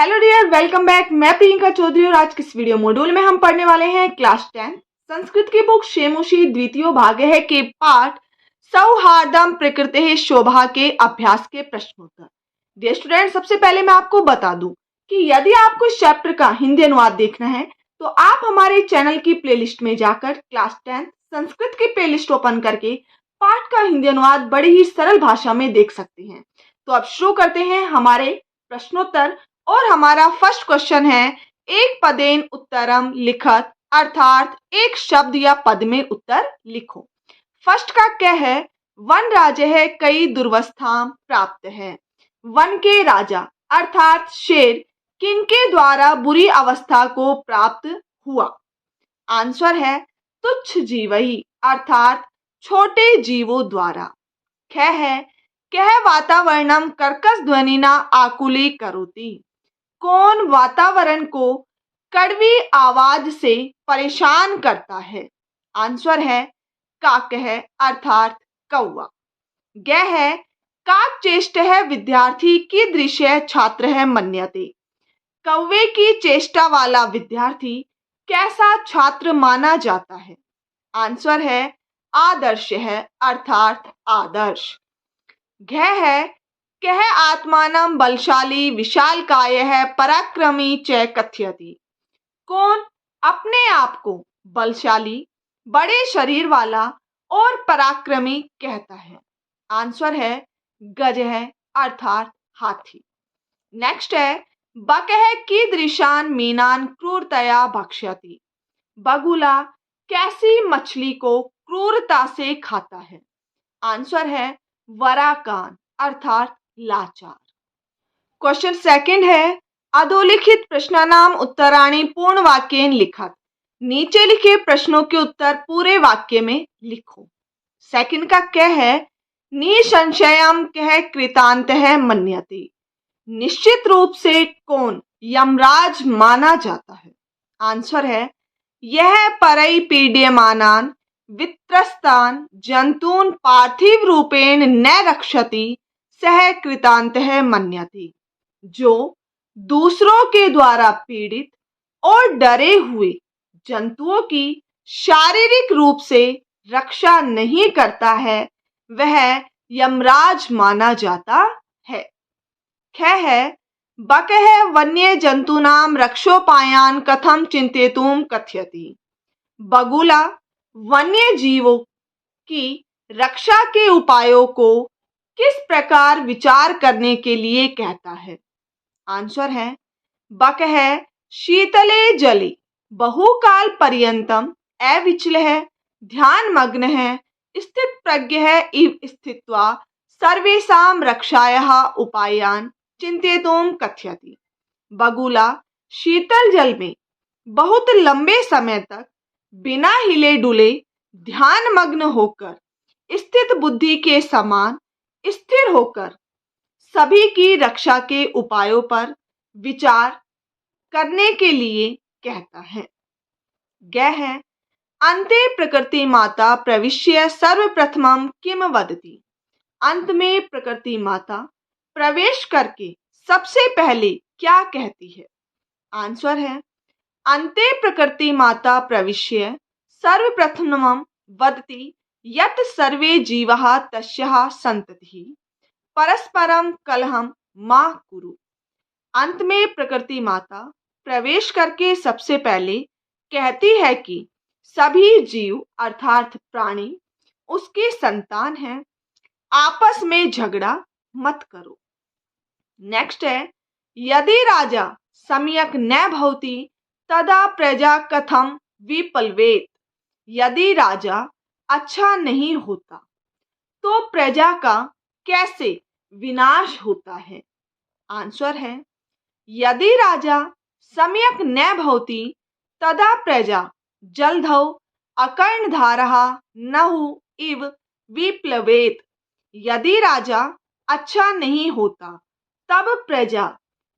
Hello dear, welcome back. मैं प्रियंका चौधरी और आज के इस वीडियो मॉड्यूल में हम पढ़ने वाले हैं क्लास 10 संस्कृत की बुक शेमुषी द्वितीय भाग है के पाठ सौहार्दम प्रकृति शोभा के अभ्यास के प्रश्नोत्तर। डियर स्टूडेंट, सबसे पहले मैं आपको बता दूं कि यदि आपको इस चैप्टर का हिंदी अनुवाद देखना है तो आप हमारे चैनल की प्लेलिस्ट में जाकर क्लास 10 संस्कृत की प्लेलिस्ट ओपन करके पाठ का हिंदी अनुवाद बड़ी ही सरल भाषा में देख सकते हैं। तो अब शुरू करते हैं हमारे प्रश्नोत्तर। और हमारा फर्स्ट क्वेश्चन है, एक पदेन उत्तरम लिखत, अर्थात एक शब्द या पद में उत्तर लिखो। फर्स्ट का क्या है? वन राजा है कई दुर्वस्था प्राप्त है। वन के राजा अर्थात शेर किनके द्वारा बुरी अवस्था को प्राप्त हुआ? आंसर है तुच्छ जीवही अर्थात छोटे जीवों द्वारा। ख है कह वातावरणम कर्कश ध्वनिना आकुली करोति। कौन वातावरण को कड़वी आवाज से परेशान करता है? आंसर है काक है अर्थात कौवा। ग है काक चेष्ट है विद्यार्थी की दृश्य छात्र है मन्यते। कौवे की चेष्टा वाला विद्यार्थी कैसा छात्र माना जाता है? आंसर है आदर्श है अर्थात आदर्श। घ है कह आत्मानम बलशाली विशाल काय है पराक्रमी च कथयति। कौन अपने आप को बलशाली बड़े शरीर वाला और पराक्रमी कहता है? आंसर है गज है अर्थात हाथी। नेक्स्ट है बकह कीदृशान मीनान क्रूरतया भक्ष्यति। बगुला कैसी मछली को क्रूरता से खाता है? आंसर है वराकान अर्थात लाचार। क्वेश्चन सेकंड है, अधोलिखित प्रश्नानाम उत्तराणि पूर्ण वाक्येन लिखत। नीचे लिखे प्रश्नों के उत्तर पूरे वाक्य में लिखो। सेकंड का क्या है? निसंशयम कह कृतांत है मन्यते। निश्चित रूप से कौन यमराज माना जाता है? आंसर है यह परई पीड्यमानान वित्रस्तान जंतून पार्थिव रूपेण न रक्षति सह कृतांत है मन्यति। जो दूसरों के द्वारा पीड़ित और डरे हुए जंतुओं की शारीरिक रूप से रक्षा नहीं करता है वह यमराज माना जाता है। ख है बकह वन्य जंतूनाम रक्षोपायान कथम चिंतेतुम कथयति। बगुला वन्य जीवों की रक्षा के उपायों को किस प्रकार विचार करने के लिए कहता है? आंसर है बकह शीतले जले बहुकाल पर्यंतम अविचल है ध्यान मग्न है स्थित प्रज्ञ है इव स्थित्वा सर्वेषां रक्षायाः उपायान चिंतेतुम कथयति। बगुला शीतल जल में बहुत लंबे समय तक बिना हिले डुले ध्यान मग्न होकर स्थित बुद्धि के समान स्थिर होकर सभी की रक्षा के उपायों पर विचार करने के लिए कहता है। ग है अंते प्रकृति माता प्रविश्य सर्वप्रथमम किम वदति। अंत में प्रकृति माता प्रवेश करके सबसे पहले क्या कहती है? आंसर है अंते प्रकृति माता प्रविश्य सर्वप्रथमम वदति यत् सर्वे जीवाः तस्याः सन्ततिः परस्परम कलहम मा कुरु। अंत में प्रकृति माता प्रवेश करके सबसे पहले कहती है कि सभी जीव अर्थात प्राणी उसकी संतान हैं, आपस में झगड़ा मत करो। नेक्स्ट है यदि राजा सम्यक न भवति तदा प्रजा कथम विपल्वेत। यदि राजा अच्छा नहीं होता तो प्रजा का कैसे विनाश होता है? आंसर है यदि राजा सम्यक न भवति तदा प्रजा जलधौ अकर्णधारः नहु इव विप्लवेत। यदि राजा अच्छा नहीं होता तब प्रजा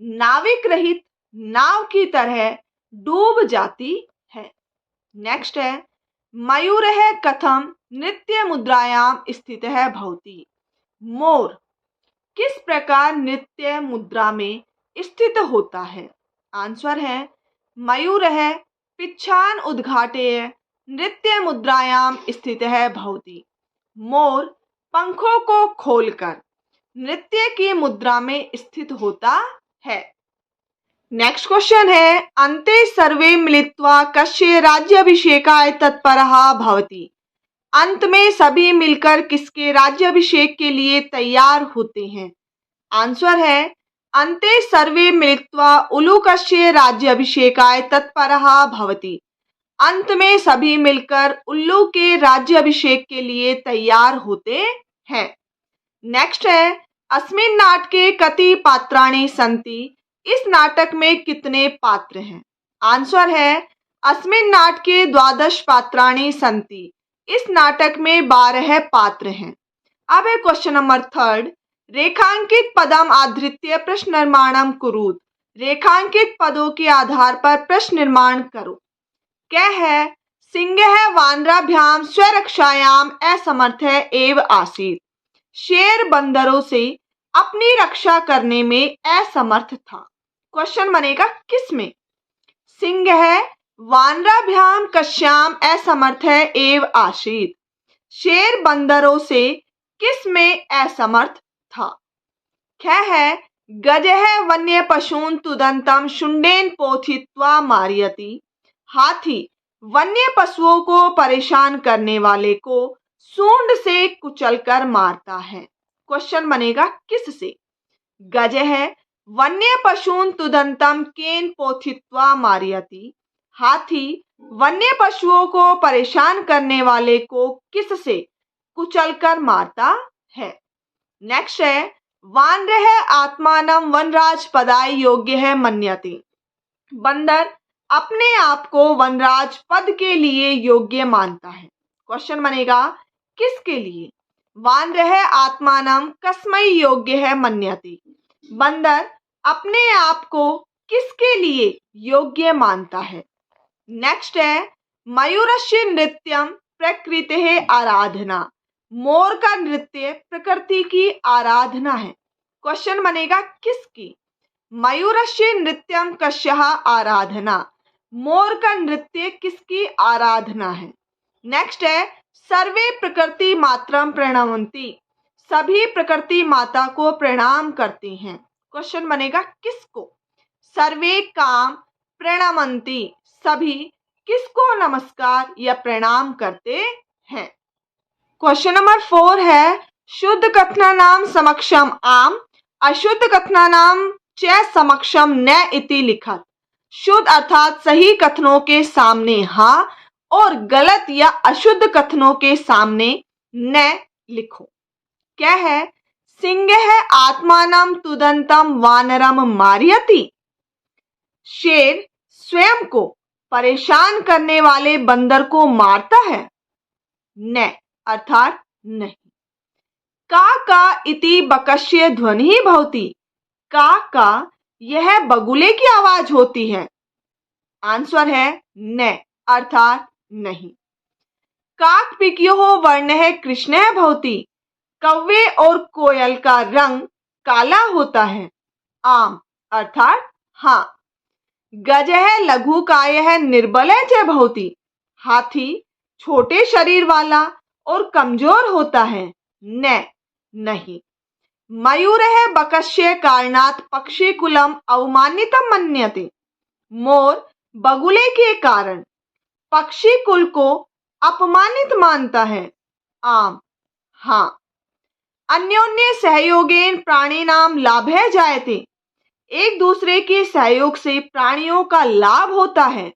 नाविक रहित नाव की तरह डूब जाती है। नेक्स्ट है मयूर है कथम नृत्य मुद्रायाम स्थित है भवती। मोर किस प्रकार नृत्य मुद्रा में स्थित होता है? आंसर है मयूरः पिच्छान उद्घाट्य नृत्य मुद्रायाम स्थितः भवति। मोर पंखों को खोलकर नृत्य की मुद्रा में स्थित होता है। नेक्स्ट क्वेश्चन है अन्ते सर्वे मिलित्वा कस्य राज्याभिषेकाय तत्परः भवति। अंत में सभी मिलकर किसके राज्याभिषेक के लिए तैयार होते हैं? आंसर है अन्ते सर्वे मिलित्वा उल्लूकस्य राज्याभिषेकाय तत्परः भवति। अंत में सभी मिलकर उल्लू के राज्याभिषेक के लिए तैयार होते हैं। नेक्स्ट है अस्मिन् नाटके कति पात्राणि सन्ति। इस नाटक में कितने पात्र हैं? आंसर है अस्मिन् नाटके 12 पात्राणि सन्ति। इस नाटक में 12 पात्र हैं। अब है क्वेश्चन नंबर 3। रेखांकित पदम आधृत्य प्रश्न निर्माणम कुरुत। रेखांकित पदों के आधार पर प्रश्न निर्माण करो। क्या है? सिंहः वानराभ्याम स्वरक्षायाम असमर्थः एव आसीत्। शेर बंदरों से अपनी रक्षा करने में असमर्थ था। क्वेश्चन बनेगा किस में? सिंहः वानराभ्याम कस्याम असमर्थः एव आसीत्। शेर बंदरों से किस में असमर्थ था? क्या है? गजः वन्य पशून तुदंतम शुंडेन पोथित्वा मारयति। हाथी वन्य पशुओं को परेशान करने वाले को सूंड से कुचलकर मारता है। क्वेश्चन बनेगा किस से? गजः वन्य पशून तुदंतम केन पोथित्वा मारयति। हाथी वन्य पशुओं को परेशान करने वाले को किस से कुचलकर मारता है? नेक्स्ट है वानरः आत्मानं वनराज पदाय योग्यः मन्यते। बंदर अपने आप को वनराज पद के लिए योग्य मानता है। क्वेश्चन बनेगा किसके लिए? वानरः आत्मानं कस्मै योग्यः मन्यते। बंदर अपने आप को किसके लिए योग्य मानता है? नेक्स्ट है मयूरस्य नृत्यम प्रकृतेः आराधना। मोर का नृत्य प्रकृति की आराधना है। क्वेश्चन बनेगा किसकी? मयूरस्य नृत्यम कस्यः आराधना। मोर का नृत्य किसकी आराधना है? नेक्स्ट है सर्वे प्रकृति मात्रम प्रणमन्ति। सभी प्रकृति माता को प्रणाम करते हैं। क्वेश्चन बनेगा किसको? सर्वे काम प्रणमन्ति। सभी किसको नमस्कार या प्रणाम करते हैं? क्वेश्चन नंबर 4 है शुद्ध कथनानाम समक्षम आम अशुद्ध कथनानाम च समक्षम न इति लिखत। शुद्ध अर्थात सही कथनों के सामने हाँ और गलत या अशुद्ध कथनों के सामने न लिखो। क्या है? सिंहः आत्मानं तुदंतम वानरम मारयति। शेर स्वयं को परेशान करने वाले बंदर को मारता है? न अर्थात नहीं। का का इति बकस्य ध्वनि भवति। का यह बगुले की आवाज होती है। आंसर है न अर्थात नहीं। काक पिकियोः वर्णः कृष्णः भवति। कौवे और कोयल का रंग काला होता है। आम अर्थात हाँ। गजः लघुकायः निर्बलः च भवति। हाथी छोटे शरीर वाला और कमजोर होता है। न नहीं। मयूरः बकस्य कारणात् पक्षिकुलम अवमानितं मन्यते। मोर बगुले के कारण पक्षी कुल को अपमानित मानता है। आम हाँ। अन्योन्य सहयोगेन प्राणिनाम लाभः जायते। एक दूसरे के सहयोग से प्राणियों का लाभ होता है।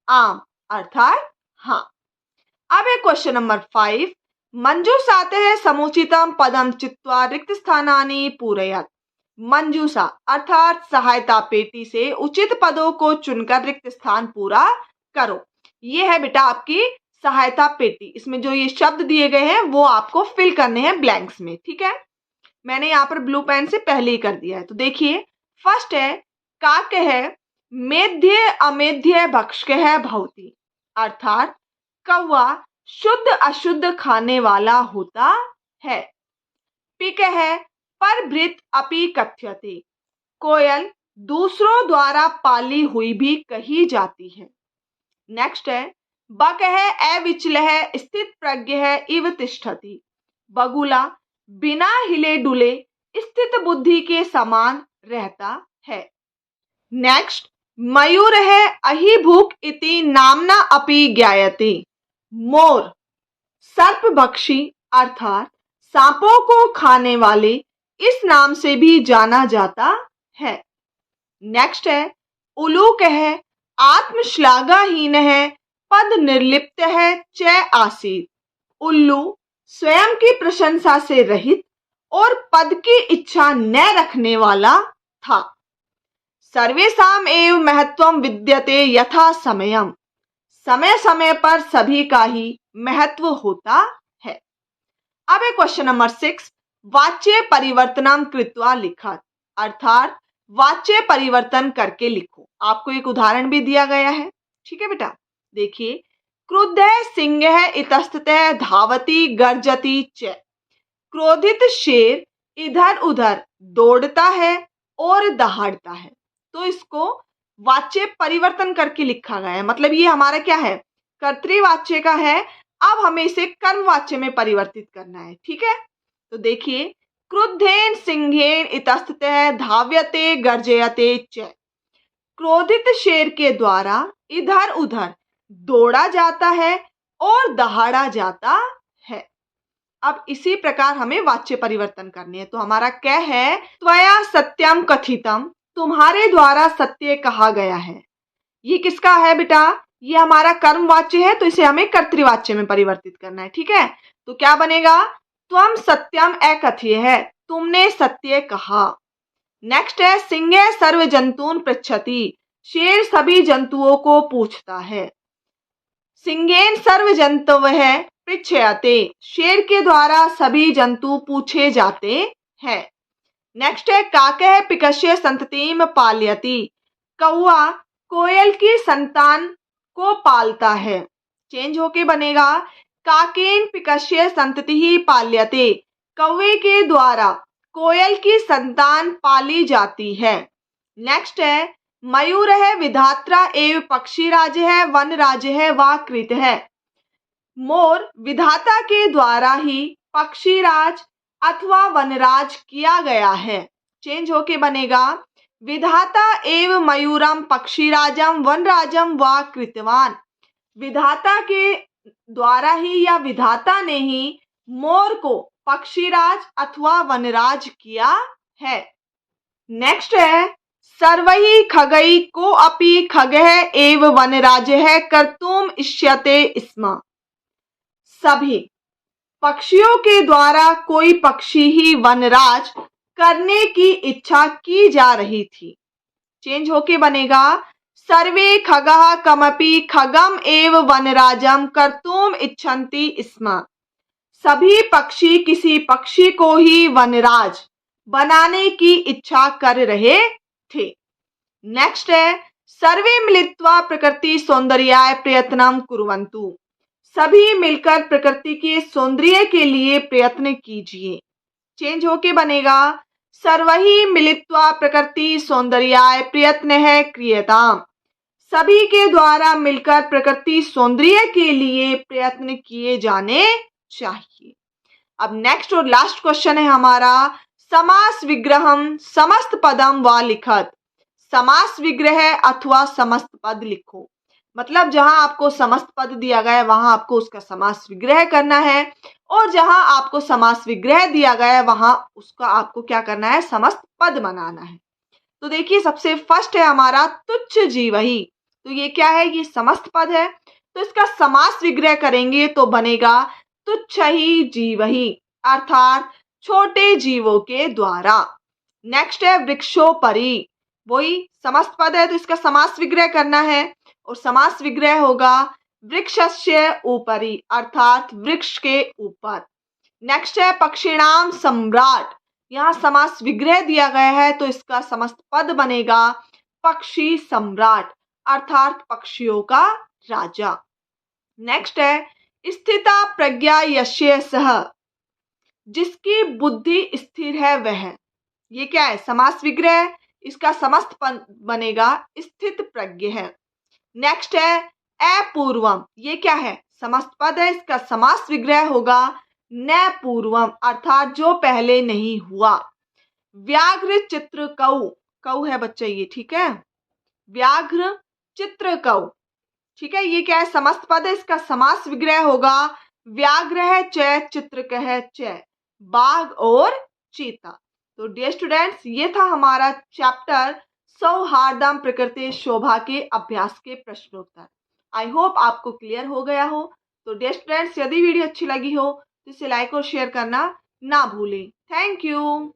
आम अर्थात हाँ। अब है क्वेश्चन नंबर 5। मंजूषातः समुचितं पदम चित्वा रिक्त स्थानानि पूरयत। मंजूषा अर्थात सहायता पेटी से उचित पदों को चुनकर रिक्त स्थान पूरा करो। ये है बेटा आपकी सहायता पेटी। इसमें जो ये शब्द दिए गए हैं वो आपको फिल करने हैं ब्लैंक्स में। ठीक है, मैंने यहाँ पर ब्लू पेन से पहले ही कर दिया है। तो देखिए फर्स्ट है काकः मेध्य अमेध्य भक्षकः भवति। अर्थात कौवा शुद्ध अशुद्ध खाने वाला होता है। पिकः परभृत अपि कथ्यते। कोयल दूसरों द्वारा पाली हुई भी कही जाती है। नेक्स्ट है बकः अविचलः स्थित प्रज्ञः इव तिष्ठति। बगुला बिना हिले डुले स्थित बुद्धि के समान रहता है। नेक्स्ट मयूरः अहिभुक् इति नाम्ना अपि ज्ञायते। मोर सर्पभक्षी अर्थात सांपों को खाने वाले इस नाम से भी जाना जाता है। नेक्स्ट है उलूकः आत्मश्लाघाहीनः पद निर्लिप्तः च आसीत्। उल्लू स्वयं की प्रशंसा से रहित और पद की इच्छा न रखने वाला था। सर्वेषाम् एव महत्वं विद्यते यथा समयम्। समय समय पर सभी का ही महत्व होता है। अब है क्वेश्चन नंबर 6, वाच्य परिवर्तनम कृत्वा लिखत, अर्थात वाच्य परिवर्तन करके लिखो। आपको एक उदाहरण भी दिया गया है, ठीक है बेटा। देखिए, क्रुद्धः सिंहः इतस्ततः धावति गर्जति च। क्रोधित शेर इधर उधर दौड़ता है और दहाड़ता है। तो इसको वाच्य परिवर्तन करके लिखा गया है। मतलब ये हमारा क्या है, कर्तृवाच्य का है। अब हमें इसे कर्मवाच्य में परिवर्तित करना है, ठीक है। तो देखिए, क्रुद्धेन सिंहेन इतस्ततः धाव्यते गर्जयते च। क्रोधित शेर के द्वारा इधर उधर दौड़ा जाता है और दहाड़ा जाता है। अब इसी प्रकार हमें वाच्य परिवर्तन करने हैं। तो हमारा क्या है, त्वया सत्यम कथितम, तुम्हारे द्वारा सत्य कहा गया है। ये किसका है बेटा, ये हमारा कर्मवाच्य है, तो इसे हमें कर्तृवाच्य में परिवर्तित करना है, ठीक है। तो क्या बनेगा, त्वम सत्यम अकथ्य है, तुमने सत्य कहा। नेक्स्ट है सिंह सर्व जंतून पृच्छति, शेर सभी जंतुओं को पूछता है। सिंहेन सर्व जंतवः पृच्छयते, शेर के द्वारा सभी जंतु पूछे जाते हैं। नेक्स्ट है काकः पिकस्य संततिम पालयति, कौआ कोयल की संतान को पालता है। चेंज होके बनेगा काकेन पिकस्य संततिः पाल्यते, कौवे के द्वारा कोयल की संतान पाली जाती है। नेक्स्ट है मयूरः विधात्रा एव पक्षीराजः वनराजः वा कृतः। मोर विधाता के द्वारा ही पक्षीराज अथवा वनराज किया गया है। चेंज होके बनेगा विधाता एव मयूरम पक्षीराजम वनराजम वा कृतवान। विधाता के द्वारा ही या विधाता ने ही मोर को पक्षीराज अथवा वनराज किया है। नेक्स्ट है सर्वैः खगैः को अपि खगः एव वनराजः कर्तुम् इष्यते स्म। सभी पक्षियों के द्वारा कोई पक्षी ही वनराज करने की इच्छा की जा रही थी। चेंज होके बनेगा सर्वे खगः कमपि खगम एव वनराजम कर्तुम इच्छन्ति स्म। सभी पक्षी किसी पक्षी को ही वनराज बनाने की इच्छा कर रहे थे। नेक्स्ट है सर्वे मिलित्वा प्रकृति सौंदर्याय प्रयत्नं कुर्वन्तु। सभी मिलकर प्रकृति के सौंदर्य के लिए प्रयत्न कीजिए। चेंज होके बनेगा सर्वैः मिलित्वा प्रकृति सौंदर्याय प्रयत्नः क्रियताम्। सभी के द्वारा मिलकर प्रकृति सौंदर्य के लिए प्रयत्न किए जाने चाहिए। अब नेक्स्ट और लास्ट क्वेश्चन है हमारा समास विग्रहम समस्त पदम वा लिखत। समास विग्रह अथवा समस्त पद लिखो। मतलब जहां आपको समस्त पद दिया गया है वहां आपको उसका समास विग्रह करना है, और जहां आपको समास विग्रह दिया गया है वहां उसका आपको क्या करना है, समस्त पद बनाना है। तो देखिए सबसे फर्स्ट है हमारा तुच्छ जीवहि। तो ये क्या है, ये समस्त पद है, तो इसका समास विग्रह करेंगे तो बनेगा तुच्छ ही जीवहि, अर्थात छोटे जीवों के द्वारा। नेक्स्ट है वृक्षोपरि, वही समस्त पद है तो इसका समास विग्रह करना है, और समास विग्रह होगा वृक्षस्य ऊपरि, अर्थात वृक्ष के ऊपर। नेक्स्ट है पक्षिणाम सम्राट, यहाँ समास विग्रह दिया गया है तो इसका समस्त पद बनेगा पक्षी सम्राट, अर्थात पक्षियों का राजा। नेक्स्ट है स्थिता प्रज्ञा यस्य सः, जिसकी बुद्धि स्थिर है वह। ये क्या है, समास विग्रह। इसका समस्त पद बनेगा स्थित प्रज्ञ है। नेक्स्ट है अपूर्वम, ये क्या है? समस्त पद है, इसका समास विग्रह होगा न पूर्वम, अर्थात जो पहले नहीं हुआ। व्याघ्र चित्र कौ, कौ है बच्चे ये, ठीक है, व्याघ्र चित्र कौ, ठीक है, ये क्या है? समस्त पद है, इसका समास विग्रह होगा व्याघ्र है च चित्र है च, बाघ और चीता। तो डियर स्टूडेंट्स, ये था हमारा चैप्टर सौहार्दम प्रकृति शोभा के अभ्यास के प्रश्नोत्तर। आई होप आपको क्लियर हो गया हो। तो डियर स्टूडेंट्स, यदि वीडियो अच्छी लगी हो तो इसे लाइक और शेयर करना ना भूलें। Thank you.